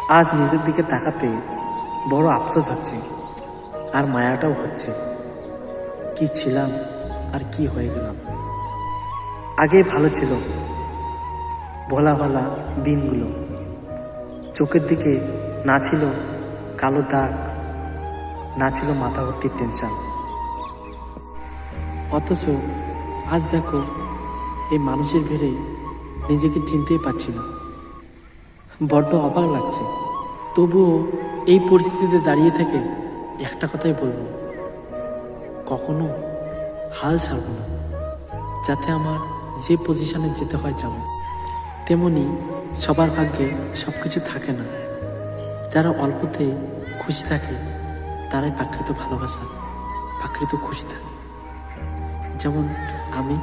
আজ নিজের দিকে তাকাতে বড় আফসোস হচ্ছে, আর মায়াটাও হচ্ছে। কি ছিলাম আর কি হয়ে গেলাম। আগে ভালো ছিল, ভোলা ভালা দিনগুলো। চোখের দিকে না ছিল কালো দাগ, না ছিল মাথা ভর্তির টেনশন। অথচ আজ দেখো, এই মানুষের ভিড়ে নিজেকে চিনতেই পারছি না। বড্ড অবাক লাগছে। তবুও এই পরিস্থিতিতে দাঁড়িয়ে থেকে একটা কথাই বলবো, কখনো হাল ছাড়ব না। যাতে আমার যে পজিশনে যেতে হয় যাব। তেমনি সবার ভাগ্যে সব কিছু থাকে না। যারা অল্পতে খুশি থাকে তারাই প্রাকৃত ভালোবাসা, প্রাকৃত খুশি থাকে। যেমন আমি